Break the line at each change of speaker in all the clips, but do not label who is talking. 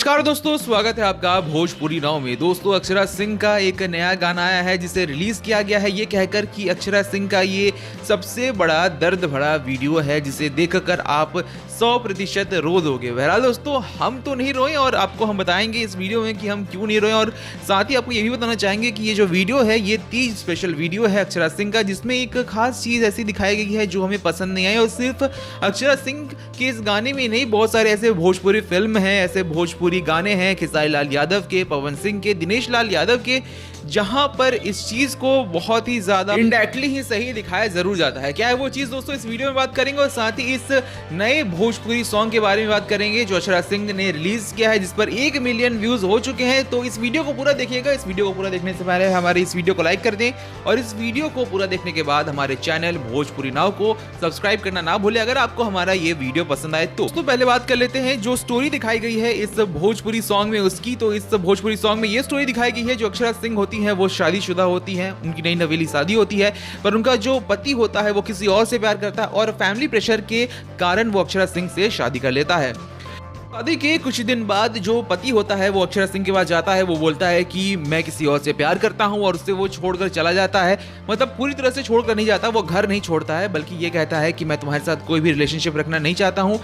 नमस्कार दोस्तों, स्वागत है आपका भोजपुरी नाव में। दोस्तों, अक्षरा सिंह का एक नया गाना आया है जिसे रिलीज किया गया है ये कहकर कि अक्षरा सिंह का ये सबसे बड़ा दर्द भरा वीडियो है जिसे देखकर आप 100% रो दोगे। बहरहाल दोस्तों, हम तो नहीं रोए और आपको हम बताएंगे इस वीडियो में कि हम क्यों नहीं रोए, और साथ ही आपको ये भी बताना चाहेंगे कि ये जो वीडियो है ये तीज स्पेशल वीडियो है अक्षरा सिंह का, जिसमें एक खास चीज़ ऐसी दिखाई गई है जो हमें पसंद नहीं आई। और सिर्फ अक्षरा सिंह के इस गाने में नहीं, बहुत सारे ऐसे भोजपुरी फिल्म हैं, ऐसे भोजपुरी गाने हैं खेसारी लाल यादव के, पवन सिंह के, दिनेश लाल यादव के, जहां पर इस चीज को बहुत ही ज्यादा इनडायरेक्टली ही सही दिखाया जरूर जाता है। क्या है वो चीज दोस्तों, इस वीडियो में बात करेंगे और साथ ही इस नए भोजपुरी सॉन्ग के बारे में बात करेंगे जो अक्षरा सिंह ने रिलीज किया है, जिस पर 1 मिलियन व्यूज हो चुके हैं। तो इस वीडियो को पूरा देखिएगा। इस वीडियो को पूरा देखने से पहले हमारे इस वीडियो को लाइक कर दें और इस वीडियो को पूरा देखने के बाद हमारे चैनल भोजपुरी नाव को सब्सक्राइब करना ना भूलें अगर आपको हमारा ये वीडियो पसंद आए तो। पहले बात कर लेते हैं जो स्टोरी दिखाई गई है इस भोजपुरी सॉन्ग में उसकी। तो इस भोजपुरी सॉन्ग में ये स्टोरी दिखाई गई है जो अक्षरा सिंह होती है वो शादीशुदा होती है, उनकी नई नवेली शादी होती है, पर उनका जो पति होता है वो किसी और से प्यार करता है और फैमिली प्रेशर के कारण वो अक्षरा सिंह से शादी कर लेता है। शादी के कुछ दिन बाद जो पति होता है वो अक्षरा सिंह के पास जाता है, वो बोलता है कि मैं किसी और से प्यार करता हूं और उससे वो छोड़कर चला जाता है। मतलब पूरी तरह से छोड़कर नहीं जाता, वो घर नहीं छोड़ता है, बल्कि ये कहता है कि मैं तुम्हारे साथ कोई भी रिलेशनशिप रखना नहीं चाहता हूं।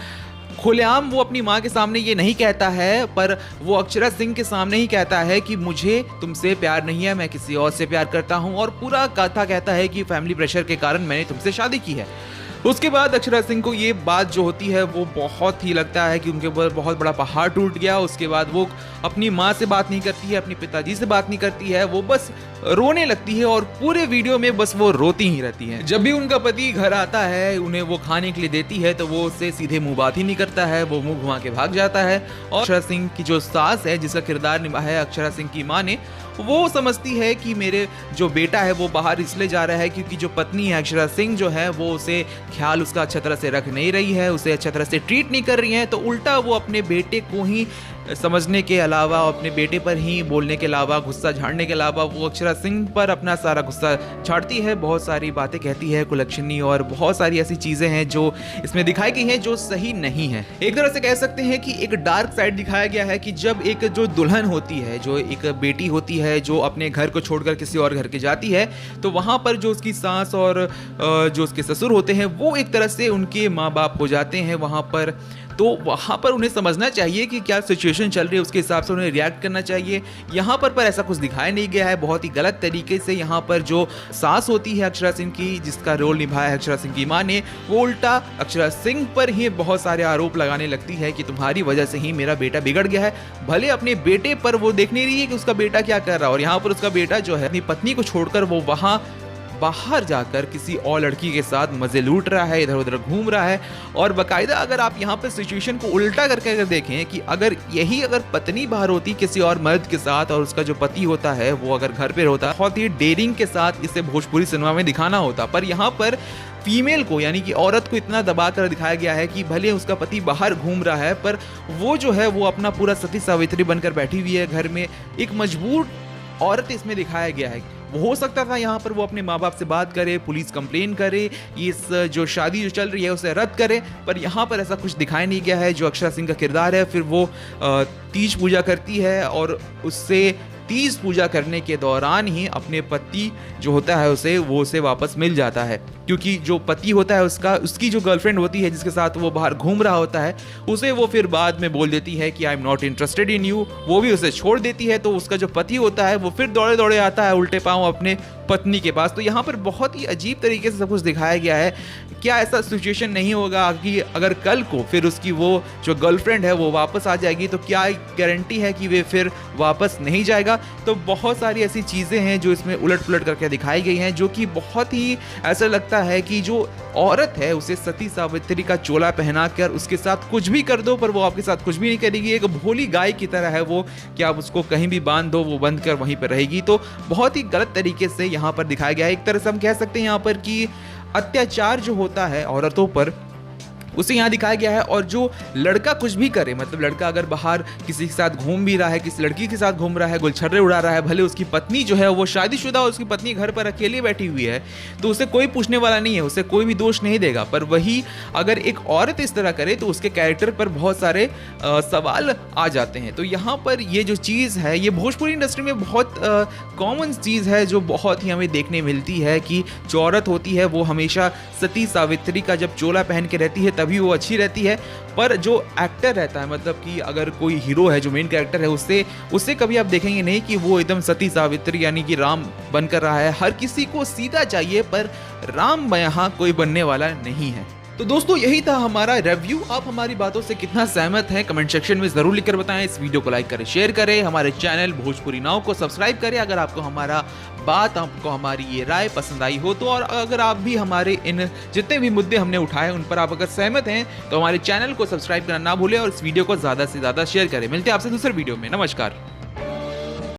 खुलेआम वो अपनी माँ के सामने ये नहीं कहता है, पर वो अक्षरा सिंह के सामने ही कहता है कि मुझे तुमसे प्यार नहीं है, मैं किसी और से प्यार करता हूँ, और पूरा कथा कहता है कि फैमिली प्रेशर के कारण मैंने तुमसे शादी की है। उसके बाद अक्षरा सिंह को ये बात जो होती है वो बहुत ही लगता है कि उनके ऊपर बहुत बड़ा पहाड़ टूट गया। उसके बाद वो अपनी माँ से बात नहीं करती है, अपने पिताजी से बात नहीं करती है, वो बस रोने लगती है और पूरे वीडियो में बस वो रोती ही रहती है। जब भी उनका पति घर आता है, उन्हें वो खाने के लिए देती है तो वो उससे सीधे मुंह बात ही नहीं करता है, वो मुंह घुमा के भाग जाता है। और अक्षरा सिंह की जो सास है जिसका किरदार निभाया है अक्षरा सिंह की माँ ने, वो समझती है कि मेरे जो बेटा है वो बाहर इसलिए जा रहा है क्योंकि जो पत्नी है अक्षरा सिंह जो है वो उसे ख्याल उसका अच्छा तरह से रख नहीं रही है, उसे अच्छा तरह से ट्रीट नहीं कर रही है। तो उल्टा वो अपने बेटे को ही समझने के अलावा, अपने बेटे पर ही बोलने के अलावा, गुस्सा झाड़ने के अलावा वो अक्षरा सिंह पर अपना सारा गुस्सा झाड़ती है, बहुत सारी बातें कहती है कुलक्षणी, और बहुत सारी ऐसी चीज़ें हैं जो इसमें दिखाई गई हैं जो सही नहीं है। एक तरह से कह सकते हैं कि एक डार्क साइड दिखाया गया है कि जब एक जो दुल्हन होती है, जो एक बेटी होती है जो अपने घर को छोड़कर किसी और घर के जाती है, तो वहाँ पर जो उसकी सास और जो उसके ससुर होते हैं वो एक तरह से उनके माँ बाप हो जाते हैं वहाँ पर। तो वहाँ पर उन्हें समझना चाहिए कि क्या सिचुएशन चल रही है, उसके हिसाब से उन्हें रिएक्ट करना चाहिए। यहाँ पर ऐसा कुछ दिखाया नहीं गया है। बहुत ही गलत तरीके से यहाँ पर जो सास होती है अक्षरा सिंह की, जिसका रोल निभाया है अक्षरा सिंह की माँ ने, वो उल्टा अक्षरा सिंह पर ही बहुत सारे आरोप लगाने लगती है कि तुम्हारी वजह से ही मेरा बेटा बिगड़ गया है। भले अपने बेटे पर वो देख नहीं रही है कि उसका बेटा क्या कर रहा है, और यहाँ पर उसका बेटा जो है अपनी पत्नी को छोड़कर वो वहाँ बाहर जाकर किसी और लड़की के साथ मजे लूट रहा है, इधर उधर घूम रहा है। और बाकायदा अगर आप यहाँ पर सिचुएशन को उल्टा करके अगर देखें कि अगर पत्नी बाहर होती किसी और मर्द के साथ और उसका जो पति होता है वो अगर घर पे होता, बहुत ही डेयरिंग के साथ इसे भोजपुरी सिनेमा में दिखाना होता। पर यहाँ पर फीमेल को, यानी कि औरत को इतना दबा कर दिखाया गया है कि भले उसका पति बाहर घूम रहा है पर वो जो है वो अपना पूरा सती सावित्री बनकर बैठी हुई है घर में। एक मजबूर औरत इसमें दिखाया गया है। वो हो सकता था यहाँ पर वो अपने माँ बाप से बात करे, पुलिस कंप्लेन करे, इस जो शादी जो चल रही है उसे रद्द करे, पर यहाँ पर ऐसा कुछ दिखाया नहीं गया है। जो अक्षरा सिंह का किरदार है, फिर वो तीज पूजा करती है और उससे तीज पूजा करने के दौरान ही अपने पति जो होता है उसे वापस मिल जाता है, क्योंकि जो पति होता है उसकी जो गर्लफ्रेंड होती है जिसके साथ वो बाहर घूम रहा होता है, उसे वो फिर बाद में बोल देती है कि I am not interested in you, वो भी उसे छोड़ देती है। तो उसका जो पति होता है वो फिर दौड़े दौड़े आता है उल्टे पांव अपने पत्नी के पास। तो यहाँ पर बहुत ही अजीब तरीके से सब कुछ दिखाया गया है। क्या ऐसा सिचुएशन नहीं होगा कि अगर कल को फिर उसकी वो जो गर्लफ्रेंड है वो वापस आ जाएगी, तो क्या गारंटी है कि वे फिर वापस नहीं जाएगा। तो बहुत सारी ऐसी चीज़ें हैं जो इसमें उलट पुलट करके दिखाई गई हैं, जो कि बहुत ही ऐसा लगता है कि जो औरत है उसे सती सावित्री का चोला पहनाकर उसके साथ कुछ भी कर दो पर वो आपके साथ कुछ भी नहीं करेगी। एक भोली गाय की तरह है वो, कि आप उसको कहीं भी बांध दो वो बंद कर वहीं पर रहेगी। तो बहुत ही गलत तरीके से यहाँ पर दिखाया गया है। एक तरह से हम कह सकते हैं यहाँ पर कि अत्याचार जो होता है औरतों पर उसे यहाँ दिखाया गया है। और जो लड़का कुछ भी करे, मतलब लड़का अगर बाहर किसी के साथ घूम भी रहा है, किसी लड़की के साथ घूम रहा है, गुलछर्रे उड़ा रहा है, भले उसकी पत्नी जो है वो शादीशुदा और उसकी पत्नी घर पर अकेली बैठी हुई है, तो उसे कोई पूछने वाला नहीं है, उसे कोई भी दोष नहीं देगा। पर वही अगर एक औरत इस तरह करे तो उसके कैरेक्टर पर बहुत सारे सवाल आ जाते हैं। तो यहाँ पर ये जो चीज़ है, ये भोजपुरी इंडस्ट्री में बहुत कॉमन चीज़ है जो बहुत ही हमें देखने मिलती है कि जो औरत होती है वो हमेशा सती सावित्री का जब चोला पहन के रहती है तभी वो अच्छी रहती है। पर जो एक्टर रहता है, मतलब कि अगर कोई हीरो है जो मेन कैरेक्टर है, उससे कभी आप देखेंगे नहीं कि वो एकदम सती सावित्री यानी कि राम बनकर रहा है। हर किसी को सीधा चाहिए, पर राम यहाँ कोई बनने वाला नहीं है। तो दोस्तों यही था हमारा रिव्यू। आप हमारी बातों से कितना सहमत हैं कमेंट सेक्शन में जरूर लिखकर बताएं। इस वीडियो को लाइक करें, शेयर करें, हमारे चैनल भोजपुरी नाव को सब्सक्राइब करें अगर आपको हमारी ये राय पसंद आई हो तो। और अगर आप भी हमारे इन जितने भी मुद्दे हमने उठाए उन पर आप अगर सहमत हैं तो हमारे चैनल को सब्सक्राइब करना ना भूलें और इस वीडियो को ज़्यादा से ज़्यादा शेयर करें। मिलते हैं आपसे दूसरे वीडियो में। नमस्कार।